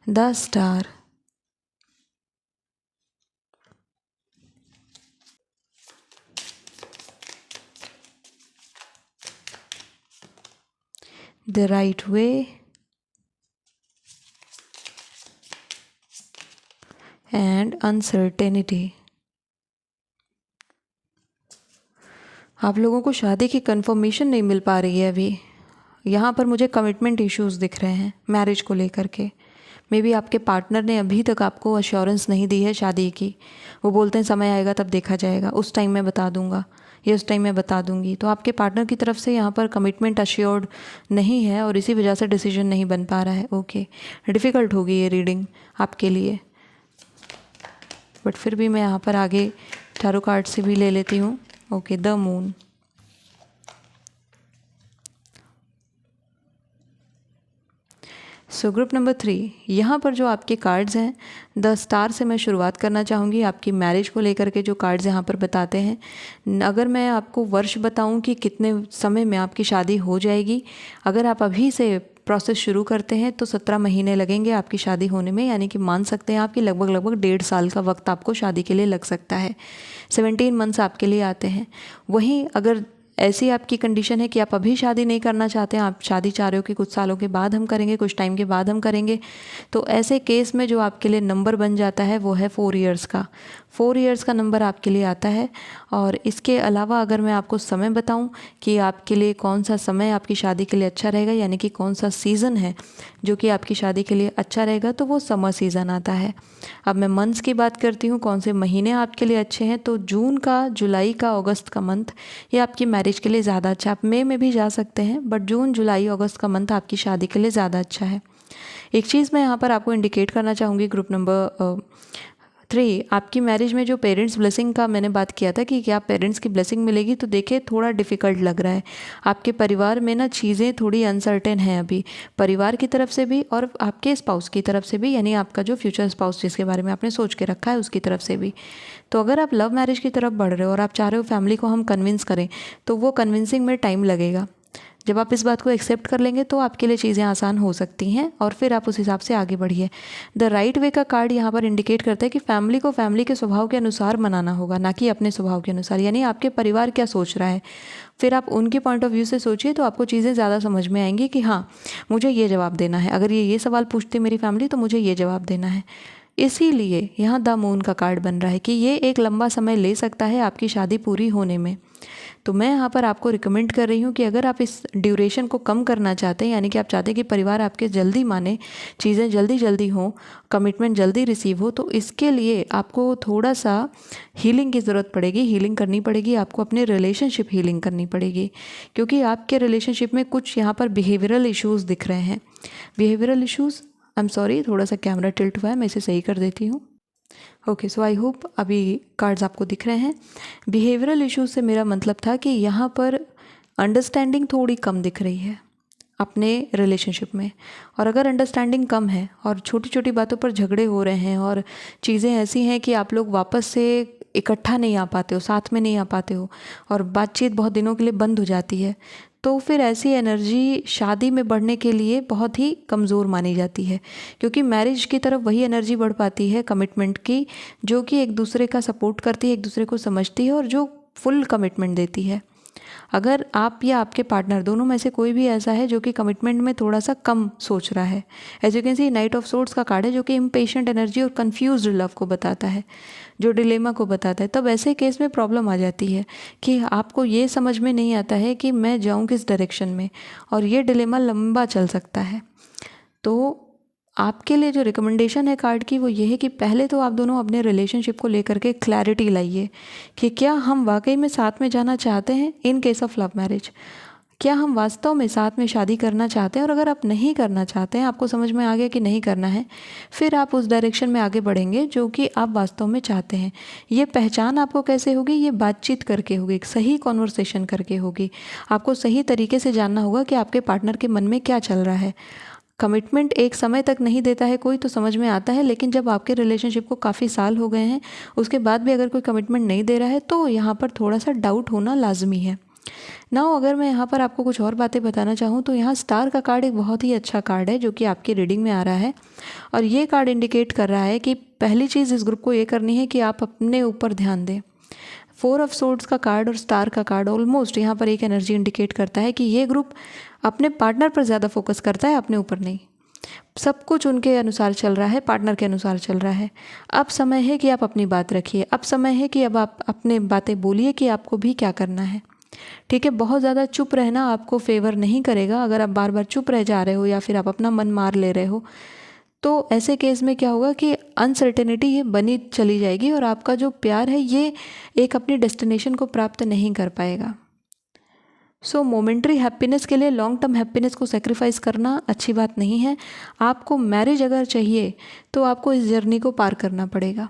The star, the right way, and uncertainty. आप लोगों को शादी की कंफर्मेशन नहीं मिल पा रही है अभी। यहाँ पर मुझे कमिटमेंट इश्यूज दिख रहे हैं मैरिज को लेकर के। मे बी आपके पार्टनर ने अभी तक आपको अश्योरेंस नहीं दी है शादी की। वो बोलते हैं समय आएगा तब देखा जाएगा, उस टाइम मैं बता दूंगा, या उस टाइम मैं बता दूंगी। तो आपके पार्टनर की तरफ से यहाँ पर कमिटमेंट अश्योर्ड नहीं है और इसी वजह से डिसीजन नहीं बन पा रहा है। ओके, डिफ़िकल्ट होगी ये रीडिंग आपके लिए, बट फिर भी मैं यहाँ पर आगे टैरो कार्ड से भी ले लेती हूँ। Okay, the moon, so group number 3, यहाँ पर जो आपके कार्ड्स हैं, द स्टार से मैं शुरुआत करना चाहूँगी। आपकी मैरिज को लेकर के जो कार्ड्स यहाँ पर बताते हैं, अगर मैं आपको वर्ष बताऊँ कि कितने समय में आपकी शादी हो जाएगी, अगर आप अभी से प्रोसेस शुरू करते हैं तो 17 महीने लगेंगे आपकी शादी होने में, यानी कि मान सकते हैं आपकी लगभग 1.5 साल का वक्त आपको शादी के लिए लग सकता है। 17 मंथ्स आपके लिए आते हैं। वहीं अगर ऐसी आपकी कंडीशन है कि आप अभी शादी नहीं करना चाहते हैं, आप शादी चाह रहे हो कि कुछ सालों के बाद हम करेंगे, कुछ टाइम के बाद हम करेंगे, तो ऐसे केस में जो आपके लिए नंबर बन जाता है वो है 4 इयर्स का। 4 इयर्स का नंबर आपके लिए आता है। और इसके अलावा अगर मैं आपको समय बताऊं कि आपके लिए कौन सा समय आपकी शादी के लिए अच्छा रहेगा, यानी कि कौन सा सीज़न है जो कि आपकी शादी के लिए अच्छा रहेगा, तो वो समर सीज़न आता है। अब मैं मंथ्स की बात करती हूँ, कौन से महीने आपके लिए अच्छे हैं, तो जून का, जुलाई का, अगस्त का मंथ ये आपकी मैरिज के लिए ज़्यादा अच्छा। आप मई में भी जा सकते हैं, बट जून, जुलाई, अगस्त का मंथ आपकी शादी के लिए ज़्यादा अच्छा है। एक चीज़ मैं यहाँ पर आपको इंडिकेट करना चाहूँगी, ग्रुप नंबर 3, आपकी मैरिज में जो पेरेंट्स ब्लेसिंग का मैंने बात किया था कि क्या पेरेंट्स की ब्लेसिंग मिलेगी, तो देखिए थोड़ा डिफ़िकल्ट लग रहा है। आपके परिवार में ना चीज़ें थोड़ी अनसर्टेन हैं अभी, परिवार की तरफ से भी और आपके स्पाउस की तरफ से भी, यानी आपका जो फ्यूचर स्पाउस जिसके बारे में आपने सोच के रखा है उसकी तरफ से भी। तो अगर आप लव मैरिज की तरफ बढ़ रहे हो और आप चाह रहे हो फैमिली को हम कन्विंस करें, तो वो कन्विंसिंग में टाइम लगेगा। जब आप इस बात को एक्सेप्ट कर लेंगे तो आपके लिए चीज़ें आसान हो सकती हैं और फिर आप उस हिसाब से आगे बढ़िए। द राइट वे का कार्ड यहाँ पर इंडिकेट करता है कि फैमिली को फैमिली के स्वभाव के अनुसार मनाना होगा, ना कि अपने स्वभाव के अनुसार, यानी आपके परिवार क्या सोच रहा है, फिर आप उनके पॉइंट ऑफ व्यू से सोचिए तो आपको चीज़ें ज़्यादा समझ में आएंगी कि हाँ मुझे ये जवाब देना है, अगर ये सवाल पूछते मेरी फैमिली तो मुझे ये जवाब देना है। इसीलिए यहाँ द मून का कार्ड बन रहा है कि ये एक लंबा समय ले सकता है आपकी शादी पूरी होने में। तो मैं यहाँ पर आपको रिकमेंड कर रही हूँ कि अगर आप इस ड्यूरेशन को कम करना चाहते हैं, यानी कि आप चाहते हैं कि परिवार आपके जल्दी माने, चीज़ें जल्दी जल्दी हों, कमिटमेंट जल्दी रिसीव हो, तो इसके लिए आपको थोड़ा सा हीलिंग की ज़रूरत पड़ेगी, हीलिंग करनी पड़ेगी, आपको अपने रिलेशनशिप हीलिंग करनी पड़ेगी, क्योंकि आपके रिलेशनशिप में कुछ यहाँ पर बिहेवियरल इश्यूज़ दिख रहे हैं। Behavioural issues, I am sorry, थोड़ा सा कैमरा टिल्ट हुआ है, मैं इसे सही कर देती हूँ। ओके, सो आई होप अभी कार्ड्स आपको दिख रहे हैं। बिहेवियरल इश्यूज से मेरा मतलब था कि यहाँ पर अंडरस्टैंडिंग थोड़ी कम दिख रही है अपने रिलेशनशिप में, और अगर अंडरस्टैंडिंग कम है और छोटी छोटी बातों पर झगड़े हो रहे हैं और चीज़ें ऐसी हैं कि आप लोग वापस से इकट्ठा नहीं आ पाते हो, साथ में नहीं आ पाते हो और बातचीत बहुत दिनों के लिए बंद हो जाती है, तो फिर ऐसी एनर्जी शादी में बढ़ने के लिए बहुत ही कमज़ोर मानी जाती है, क्योंकि मैरिज की तरफ वही एनर्जी बढ़ पाती है कमिटमेंट की, जो कि एक दूसरे का सपोर्ट करती है, एक दूसरे को समझती है और जो फुल कमिटमेंट देती है। अगर आप या आपके पार्टनर दोनों में से कोई भी ऐसा है जो कि कमिटमेंट में थोड़ा सा कम सोच रहा है, as you can see knight of swords का कार्ड है जो कि इम्पेशेंट एनर्जी और कंफ्यूज्ड लव को बताता है, जो डिलेमा को बताता है, तब ऐसे केस में प्रॉब्लम आ जाती है कि आपको ये समझ में नहीं आता है कि मैं जाऊँ किस डायरेक्शन में, और ये डिलेमा लंबा चल सकता है। तो आपके लिए जो रिकमेंडेशन है कार्ड की वो ये है कि पहले तो आप दोनों अपने रिलेशनशिप को लेकर के क्लैरिटी लाइए कि क्या हम वाकई में साथ में जाना चाहते हैं in case of love marriage, क्या हम वास्तव में साथ में शादी करना चाहते हैं, और अगर आप नहीं करना चाहते हैं, आपको समझ में आ गया कि नहीं करना है, फिर आप उस डायरेक्शन में आगे बढ़ेंगे जो कि आप वास्तव में चाहते हैं। ये पहचान आपको कैसे होगी, ये बातचीत करके होगी, एक सही कॉन्वर्सेशन करके होगी। आपको सही तरीके से जानना होगा कि आपके पार्टनर के मन में क्या चल रहा है। कमिटमेंट एक समय तक नहीं देता है कोई, तो समझ में आता है, लेकिन जब आपके रिलेशनशिप को काफ़ी साल हो गए हैं उसके बाद भी अगर कोई कमिटमेंट नहीं दे रहा है तो यहाँ पर थोड़ा सा डाउट होना लाजमी है। नाउ अगर मैं यहाँ पर आपको कुछ और बातें बताना चाहूँ तो यहाँ स्टार का कार्ड एक बहुत ही अच्छा कार्ड है जो कि आपकी रीडिंग में आ रहा है, और ये कार्ड इंडिकेट कर रहा है कि पहली चीज़ इस ग्रुप को ये करनी है कि आप अपने ऊपर ध्यान दें। 4 ऑफ सोर्ड्स का कार्ड और स्टार का कार्ड ऑलमोस्ट यहाँ पर एक एनर्जी इंडिकेट करता है कि ये ग्रुप अपने पार्टनर पर ज़्यादा फोकस करता है, अपने ऊपर नहीं। सब कुछ उनके अनुसार चल रहा है, पार्टनर के अनुसार चल रहा है। अब समय है कि आप अपनी बात रखिए, अब समय है कि अब आप अपने बातें बोलिए कि आपको भी क्या करना है। ठीक है, बहुत ज़्यादा चुप रहना आपको फेवर नहीं करेगा। अगर आप बार बार चुप रह जा रहे हो या फिर आप अपना मन मार ले रहे हो, तो ऐसे केस में क्या होगा कि अनसर्टेनिटी ये बनी चली जाएगी और आपका जो प्यार है ये एक अपनी डेस्टिनेशन को प्राप्त नहीं कर पाएगा। सो मोमेंट्री हैप्पीनेस के लिए लॉन्ग टर्म हैप्पीनेस को सेक्रीफाइस करना अच्छी बात नहीं है। आपको मैरिज अगर चाहिए तो आपको इस जर्नी को पार करना पड़ेगा।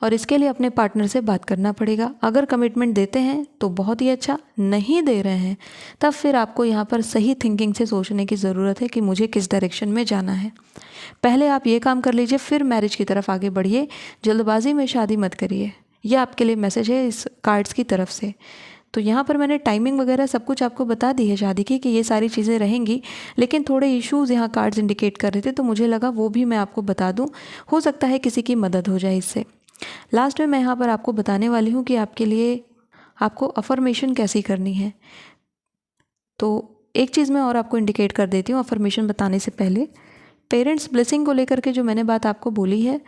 और इसके लिए अपने पार्टनर से बात करना पड़ेगा। अगर कमिटमेंट देते हैं तो बहुत ही अच्छा, नहीं दे रहे हैं तब फिर आपको यहाँ पर सही थिंकिंग से सोचने की ज़रूरत है कि मुझे किस डायरेक्शन में जाना है। पहले आप ये काम कर लीजिए, फिर मैरिज की तरफ आगे बढ़िए। जल्दबाजी में शादी मत करिए। यह आपके लिए मैसेज है इस कार्ड्स की तरफ से। तो यहाँ पर मैंने टाइमिंग वगैरह सब कुछ आपको बता दी है शादी की, कि ये सारी चीज़ें रहेंगी, लेकिन थोड़े इश्यूज़ यहाँ कार्ड्स इंडिकेट कर रहे थे, तो मुझे लगा वो भी मैं आपको बता दूँ, हो सकता है किसी की मदद हो जाए इससे। लास्ट में मैं यहाँ पर आपको बताने वाली हूँ कि आपके लिए आपको अफर्मेशन कैसी करनी है। तो एक चीज़ मैं और आपको इंडिकेट कर देती हूँ अफर्मेशन बताने से पहले। पेरेंट्स ब्लेसिंग को लेकर के जो मैंने बात आपको बोली है,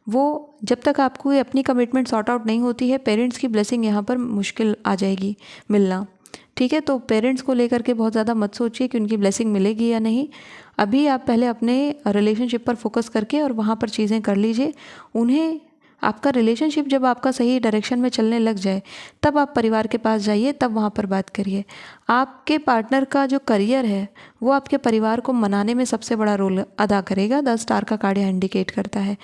वो जब तक आपको ये अपनी कमिटमेंट सॉर्ट आउट नहीं होती है, पेरेंट्स की ब्लेसिंग यहाँ पर मुश्किल आ जाएगी मिलना। ठीक है, तो पेरेंट्स को लेकर के बहुत ज़्यादा मत सोचिए कि उनकी ब्लेसिंग मिलेगी या नहीं। अभी आप पहले अपने रिलेशनशिप पर फोकस करके और वहाँ पर चीज़ें कर लीजिए। उन्हें आपका रिलेशनशिप जब आपका सही डायरेक्शन में चलने लग जाए, तब आप परिवार के पास जाइए, तब वहाँ पर बात करिए। आपके पार्टनर का जो करियर है वो आपके परिवार को मनाने में सबसे बड़ा रोल अदा करेगा। 10 स्टार का कार्ड यहाँ इंडिकेट करता है।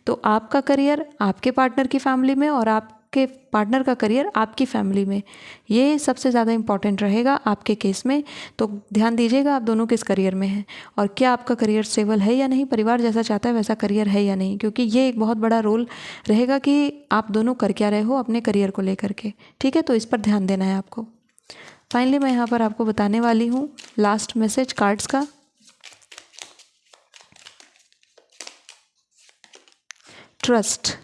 तो आपका करियर आपके पार्टनर की फैमिली में और आपके पार्टनर का करियर आपकी फैमिली में, ये सबसे ज़्यादा इंपॉर्टेंट रहेगा आपके केस में। तो ध्यान दीजिएगा आप दोनों किस करियर में हैं और क्या आपका करियर स्टेबल है या नहीं, परिवार जैसा चाहता है वैसा करियर है या नहीं, क्योंकि ये एक बहुत बड़ा रोल रहेगा कि आप दोनों कर क्या रहे हो अपने करियर को लेकर के। ठीक है, तो इस पर ध्यान देना है आपको। फाइनली मैं यहाँ पर आपको बताने वाली हूँ लास्ट मैसेज कार्ड्स का। ट्रस्ट,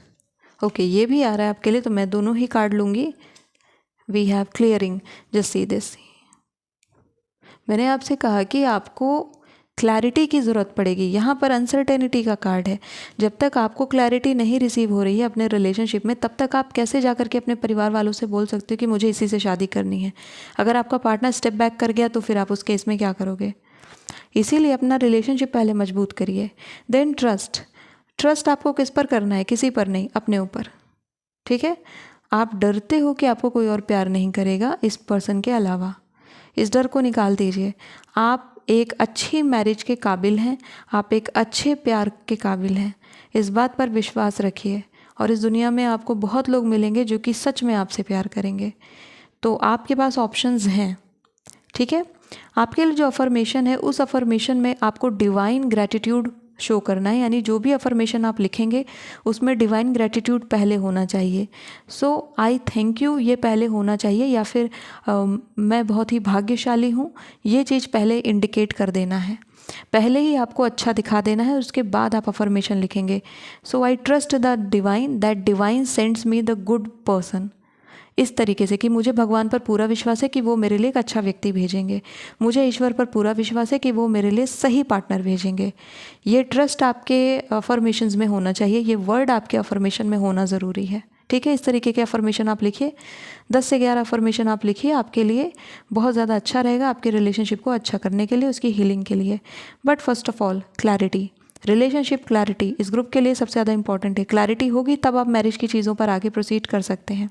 ओके, ये भी आ रहा है आपके लिए, तो मैं दोनों ही कार्ड लूँगी। We have clearing, just see this. मैंने आपसे कहा कि आपको क्लैरिटी की ज़रूरत पड़ेगी। यहाँ पर अनसर्टेनिटी का कार्ड है। जब तक आपको क्लैरिटी नहीं रिसीव हो रही है अपने रिलेशनशिप में, तब तक आप कैसे जा कर के अपने परिवार वालों से बोल सकते हो कि मुझे इसी से शादी करनी है। अगर आपका पार्टनर स्टेप बैक कर गया तो फिर आप उस केस में क्या करोगे। इसीलिए अपना रिलेशनशिप पहले मजबूत करिए। देन ट्रस्ट, ट्रस्ट आपको किस पर करना है, किसी पर नहीं, अपने ऊपर। ठीक है, आप डरते हो कि आपको कोई और प्यार नहीं करेगा इस पर्सन के अलावा। इस डर को निकाल दीजिए। आप एक अच्छी मैरिज के काबिल हैं, आप एक अच्छे प्यार के काबिल हैं। इस बात पर विश्वास रखिए और इस दुनिया में आपको बहुत लोग मिलेंगे जो कि सच में आपसे प्यार करेंगे। तो आपके पास ऑप्शंस हैं। ठीक है, आपके लिए जो अफर्मेशन है, उस अफर्मेशन में आपको डिवाइन ग्रैटिट्यूड शो करना है, यानी जो भी अफर्मेशन आप लिखेंगे उसमें डिवाइन ग्रैटिट्यूड पहले होना चाहिए। सो आई थैंक यू ये पहले होना चाहिए, या फिर मैं बहुत ही भाग्यशाली हूँ, ये चीज़ पहले इंडिकेट कर देना है। पहले ही आपको अच्छा दिखा देना है, उसके बाद आप अफर्मेशन लिखेंगे। So I trust the divine that divine sends me the good person. इस तरीके से कि मुझे भगवान पर पूरा विश्वास है कि वो मेरे लिए एक अच्छा व्यक्ति भेजेंगे, मुझे ईश्वर पर पूरा विश्वास है कि वो मेरे लिए सही पार्टनर भेजेंगे। ये ट्रस्ट आपके अफर्मेशंस में होना चाहिए, ये वर्ड आपके अफर्मेशन में होना ज़रूरी है। ठीक है, इस तरीके के अफर्मेशन आप लिखिए। 10 से 11 अफर्मेशन आप लिखिए, आपके लिए बहुत ज़्यादा अच्छा रहेगा, आपके रिलेशनशिप को अच्छा करने के लिए, उसकी हीलिंग के लिए। But first of all clarity, relationship clarity इस ग्रुप के लिए सबसे ज़्यादा इंपॉर्टेंट है। क्लैरिटी होगी तब आप मैरिज की चीज़ों पर आगे प्रोसीड कर सकते हैं।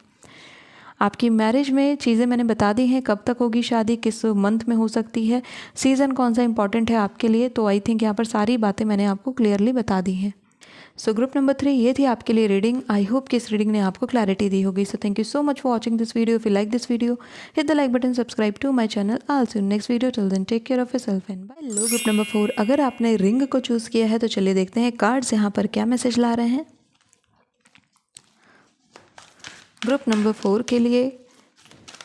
आपकी मैरिज में चीज़ें मैंने बता दी हैं, कब तक होगी शादी, किस मंथ में हो सकती है, सीज़न कौन सा इंपॉर्टेंट है आपके लिए। तो आई थिंक यहाँ पर सारी बातें मैंने आपको क्लियरली बता दी हैं। सो ग्रुप नंबर 3 ये थी आपके लिए रीडिंग। आई होप कि इस रीडिंग ने आपको क्लैरिटी दी होगी। So thank you so much for watching this video. If you like this video, hit the like button, subscribe to my channel. I will see you next video. Till then take care of yourself and bye. लो group number 4, अगर आपने ring को choose किया है तो चलिए देखते हैं कार्ड्स यहाँ पर क्या मैसेज ला रहे हैं ग्रुप नंबर 4 के लिए।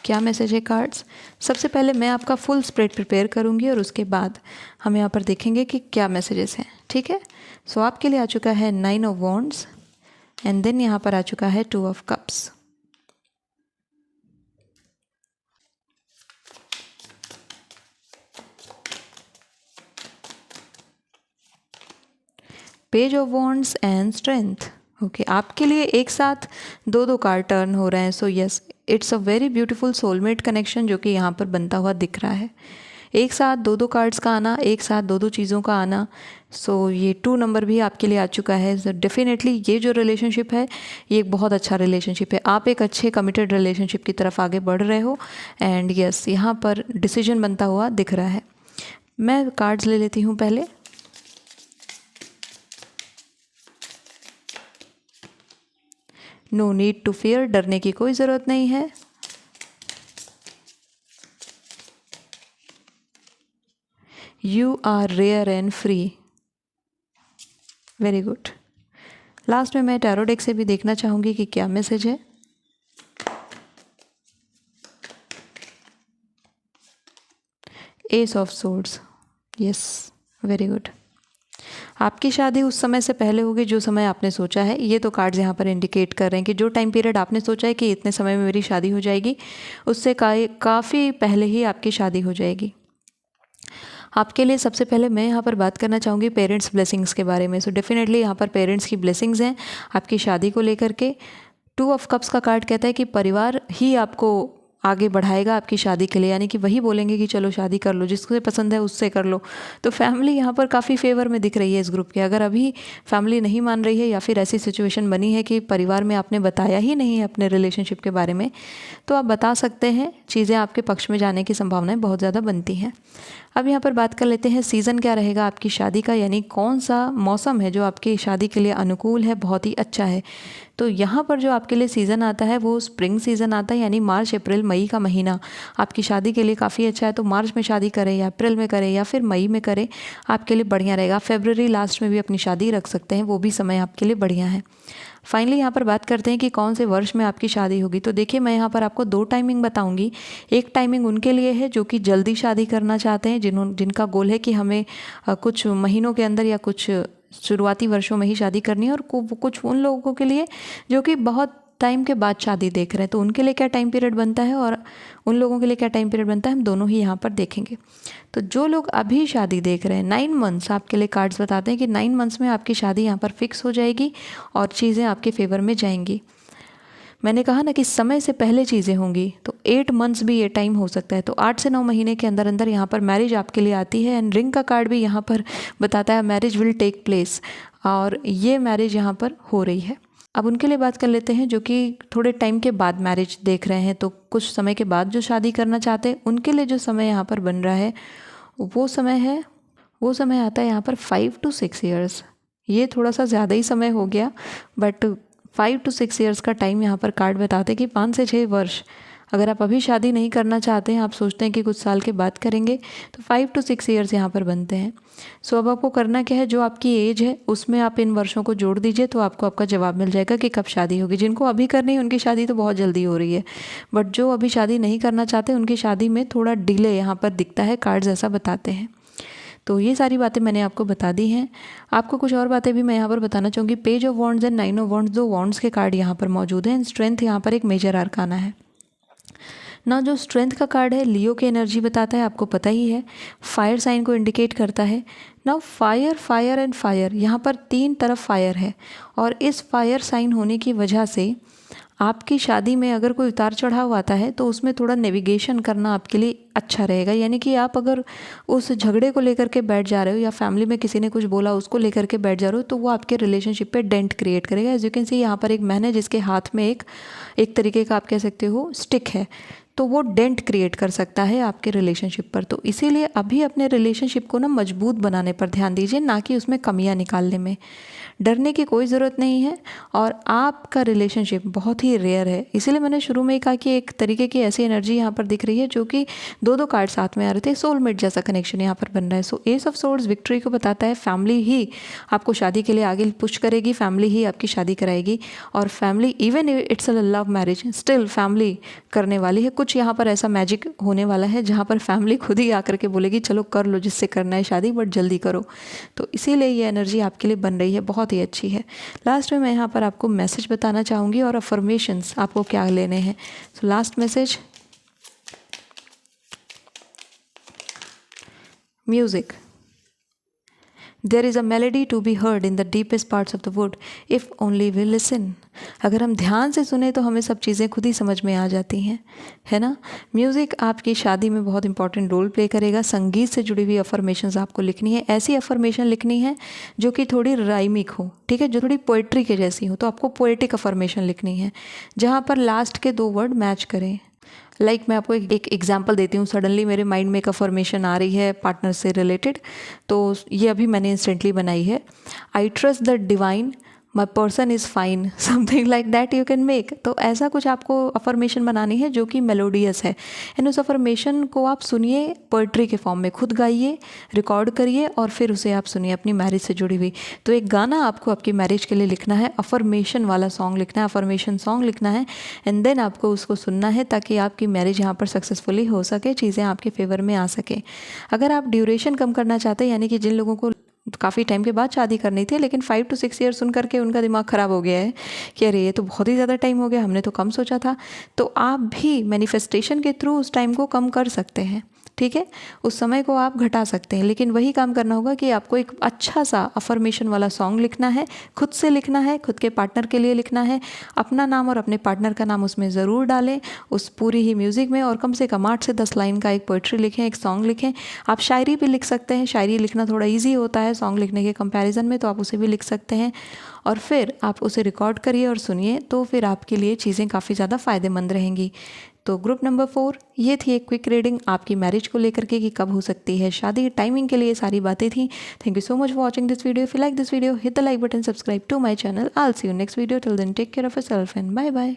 क्या मैसेज है कार्ड्स। सबसे पहले मैं आपका फुल स्प्रेड प्रिपेयर करूंगी और उसके बाद हम यहाँ पर देखेंगे कि क्या मैसेजेस हैं। ठीक है, सो आपके लिए आ चुका है 9 ऑफ वॉन्ड्स एंड देन यहाँ पर आ चुका है 2 of cups. Page of wands and strength. Okay, आपके लिए एक साथ 2 कार्ड टर्न हो रहे हैं। So yes, it's a very beautiful soulmate connection जो कि यहाँ पर बनता हुआ दिख रहा है। एक साथ 2 कार्ड्स का आना, एक साथ 2 चीज़ों का आना। सो ये 2 नंबर भी आपके लिए आ चुका है। सो डेफिनेटली ये जो रिलेशनशिप है ये एक बहुत अच्छा रिलेशनशिप है। आप एक अच्छे कमिटेड रिलेशनशिप की तरफ आगे बढ़ रहे हो एंड यस, यहाँ पर डिसीजन बनता हुआ दिख रहा है। मैं कार्ड्स ले लेती हूँ पहले। नो नीड टू फियर, डरने की कोई ज़रूरत नहीं है। You are rare and free. Very good. Last में मैं टैरो डेक से भी देखना चाहूँगी कि क्या मैसेज है। S of swords. Yes, very good. आपकी शादी उस समय से पहले होगी जो समय आपने सोचा है। ये तो कार्ड्स यहाँ पर इंडिकेट कर रहे हैं कि जो टाइम पीरियड आपने सोचा है कि इतने समय में मेरी शादी हो जाएगी, उससे काफ़ी पहले ही आपकी शादी हो जाएगी। आपके लिए सबसे पहले मैं यहाँ पर बात करना चाहूँगी पेरेंट्स ब्लेसिंग्स के बारे में। सो डेफिनेटली यहाँ पर पेरेंट्स की ब्लेसिंग्स हैं आपकी शादी को लेकर के। 2 ऑफ कप्स का कार्ड कहता है कि परिवार ही आपको आगे बढ़ाएगा आपकी शादी के लिए, यानी कि वही बोलेंगे कि चलो शादी कर लो, जिसको पसंद है उससे कर लो। तो फैमिली यहाँ पर काफ़ी फेवर में दिख रही है इस ग्रुप के। अगर अभी फैमिली नहीं मान रही है या फिर ऐसी सिचुएशन बनी है कि परिवार में आपने बताया ही नहीं है अपने रिलेशनशिप के बारे में, तो आप बता सकते हैं। चीज़ें आपके पक्ष में जाने की संभावनाएं बहुत ज़्यादा बनती हैं। अब यहाँ पर बात कर लेते हैं सीज़न क्या रहेगा आपकी शादी का, यानी कौन सा मौसम है जो आपकी शादी के लिए अनुकूल है, बहुत ही अच्छा है। तो यहाँ पर जो आपके लिए सीज़न आता है वो स्प्रिंग सीज़न आता है, यानी मार्च अप्रैल मई का महीना आपकी शादी के लिए काफ़ी अच्छा है। तो मार्च में शादी करें या अप्रैल में करें या फिर मई में करें, आपके लिए बढ़िया रहेगा। फरवरी लास्ट में भी अपनी शादी रख सकते हैं, वो भी समय आपके लिए बढ़िया है। फाइनली यहाँ पर बात करते हैं कि कौन से वर्ष में आपकी शादी होगी। तो देखिए, मैं यहाँ पर आपको 2 टाइमिंग बताऊंगी। एक टाइमिंग उनके लिए है जो कि जल्दी शादी करना चाहते हैं, जिनका गोल है कि हमें कुछ महीनों के अंदर या कुछ शुरुआती वर्षों में ही शादी करनी है, और कुछ उन लोगों के लिए जो कि बहुत टाइम के बाद शादी देख रहे हैं। तो उनके लिए क्या टाइम पीरियड बनता है और उन लोगों के लिए क्या टाइम पीरियड बनता है, हम दोनों ही यहाँ पर देखेंगे। तो जो लोग अभी शादी देख रहे हैं, 9 मंथ्स आपके लिए कार्ड्स बताते हैं कि 9 मंथ्स में आपकी शादी यहाँ पर फिक्स हो जाएगी और चीज़ें आपके फेवर में जाएंगी। मैंने कहा ना कि समय से पहले चीज़ें होंगी, तो 8 मंथ्स भी ये टाइम हो सकता है। तो 8 से 9 महीने के अंदर अंदर यहाँ पर मैरिज आपके लिए आती है। एंड रिंग का कार्ड भी यहाँ पर बताता है मैरिज विल टेक प्लेस, और ये मैरिज यहाँ पर हो रही है। अब उनके लिए बात कर लेते हैं जो कि थोड़े टाइम के बाद मैरिज देख रहे हैं, तो कुछ समय के बाद जो शादी करना चाहते हैं, उनके लिए जो समय यहाँ पर बन रहा है वो समय आता है यहाँ पर 5 to 6 ईयर्स। ये थोड़ा सा ज़्यादा ही समय हो गया, बट 5 to 6 ईयर्स का टाइम यहाँ पर कार्ड बताते हैं कि 5 से 6 वर्ष। अगर आप अभी शादी नहीं करना चाहते हैं, आप सोचते हैं कि कुछ साल के बाद करेंगे, तो 5 to 6 ईयर्स यहाँ पर बनते हैं। सो अब आपको करना क्या है, जो आपकी एज है उसमें आप इन वर्षों को जोड़ दीजिए, तो आपको आपका जवाब मिल जाएगा कि कब शादी होगी। जिनको अभी करनी है उनकी शादी तो बहुत जल्दी हो रही है, बट जो अभी शादी नहीं करना चाहते उनकी शादी में थोड़ा डिले यहाँ पर दिखता है, कार्ड्स ऐसा बताते हैं। तो ये सारी बातें मैंने आपको बता दी हैं। आपको कुछ और बातें भी मैं यहाँ पर बताना चाहूँगी। Page of wands and 9 of wands, 2 wands के कार्ड यहाँ पर मौजूद हैं। स्ट्रेंथ यहाँ पर एक मेजर आर्काना है ना। जो स्ट्रेंथ का कार्ड है लियो की एनर्जी बताता है, आपको पता ही है, फायर साइन को इंडिकेट करता है ना। फायर फायर एंड फायर, यहाँ पर 3 तरफ फायर है, और इस फायर साइन होने की वजह से आपकी शादी में अगर कोई उतार चढ़ाव आता है तो उसमें थोड़ा नेविगेशन करना आपके लिए अच्छा रहेगा। यानी कि आप अगर उस झगड़े को लेकर के बैठ जा रहे हो, या फैमिली में किसी ने कुछ बोला उसको लेकर के बैठ जा रहे हो, तो वो आपके रिलेशनशिप पे डेंट क्रिएट करेगा। एज यू कैन सी, यहाँ पर एक मैन है जिसके हाथ में एक तरीके का आप कह सकते हो स्टिक है, तो वो डेंट क्रिएट कर सकता है आपके रिलेशनशिप पर। तो इसीलिए अभी अपने रिलेशनशिप को ना मजबूत बनाने पर ध्यान दीजिए, ना कि उसमें कमियां निकालने में। डरने की कोई ज़रूरत नहीं है, और आपका रिलेशनशिप बहुत ही रेयर है। इसीलिए मैंने शुरू में ही कहा कि एक तरीके की ऐसी एनर्जी यहाँ पर दिख रही है जो कि 2 कार्ड साथ में आ रहे थे, सोलमेट जैसा कनेक्शन यहाँ पर बन रहा है। सो एस ऑफ सोर्ड्स विक्ट्री को बताता है, फैमिली ही आपको शादी के लिए आगे पुश करेगी, फैमिली ही आपकी शादी कराएगी, और family even it's a love marriage, still family करने वाली है। कुछ यहाँ पर ऐसा मैजिक होने वाला है जहाँ पर फैमिली खुद ही आकर के बोलेगी चलो कर लो जिससे करना है शादी, बट जल्दी करो। तो इसीलिए ये एनर्जी आपके लिए बन रही है, बहुत ही अच्छी है। लास्ट में मैं यहाँ पर आपको मैसेज बताना चाहूँगी और अफर्मेशंस आपको क्या लेने हैं। So last message, music. There is a melody to be heard in the deepest parts of the wood if only we listen. अगर हम ध्यान से सुने तो हमें सब चीज़ें खुद ही समझ में आ जाती हैं, है ना। म्यूज़िक आपकी शादी में बहुत इंपॉर्टेंट रोल प्ले करेगा। संगीत से जुड़ी हुई अफर्मेशंस आपको लिखनी है। ऐसी अफर्मेशन लिखनी है जो कि थोड़ी राइमिक हो, ठीक है, जो थोड़ी पोइट्री के जैसी हो। तो आपको पोएटिक अफर्मेशन लिखनी है जहाँ पर लास्ट के 2 वर्ड मैच करें। मैं आपको एक एग्जांपल देती हूँ। सडनली मेरे माइंड में एक अफर्मेशन आ रही है पार्टनर से रिलेटेड, तो ये अभी मैंने इंस्टेंटली बनाई है। आई trust the divine my person is fine, something like that you can make. तो ऐसा कुछ आपको अफर्मेशन बनानी है जो कि मेलोडियस है, एंड उस अफर्मेशन को आप सुनिए पोइट्री के फॉर्म में, खुद गाइए, रिकॉर्ड करिए और फिर उसे आप सुनिए अपनी मैरिज से जुड़ी हुई। तो एक गाना आपको आपकी मैरिज के लिए लिखना है, अफर्मेशन वाला सॉन्ग लिखना है, अफर्मेशन सॉन्ग लिखना है, एंड देन आपको उसको सुनना है ताकि आपकी मैरिज यहाँ पर सक्सेसफुली हो सके, चीज़ें आपके फेवर में आ सके। अगर आप ड्यूरेशन कम करना चाहते हैं, यानी कि जिन लोगों को काफ़ी टाइम के बाद शादी करनी थी लेकिन 5 to 6 ईयर सुन करके उनका दिमाग ख़राब हो गया है कि अरे ये तो बहुत ही ज़्यादा टाइम हो गया, हमने तो कम सोचा था, तो आप भी मैनिफेस्टेशन के थ्रू उस टाइम को कम कर सकते हैं। ठीक है, उस समय को आप घटा सकते हैं, लेकिन वही काम करना होगा कि आपको एक अच्छा सा अफर्मेशन वाला सॉन्ग लिखना है, खुद से लिखना है, खुद के पार्टनर के लिए लिखना है, अपना नाम और अपने पार्टनर का नाम उसमें ज़रूर डालें उस पूरी ही म्यूज़िक में, और कम से कम 8 से 10 लाइन का एक पोइट्री लिखें, एक सॉन्ग लिखें। आप शायरी भी लिख सकते हैं, शायरी लिखना थोड़ा ईजी होता है सॉन्ग लिखने के कंपैरिजन में, तो आप उसे भी लिख सकते हैं, और फिर आप उसे रिकॉर्ड करिए और सुनिए, तो फिर आपके लिए चीज़ें काफ़ी ज़्यादा फ़ायदेमंद रहेंगी। तो ग्रुप नंबर 4, ये थी एक क्विक रीडिंग आपकी मैरिज को लेकर के कि कब हो सकती है शादी, टाइमिंग के लिए सारी बातें थी। Thank you so much for watching this video. If you like this video, hit the like button, subscribe to my channel. I will see you next video. Till then take care of yourself and bye bye.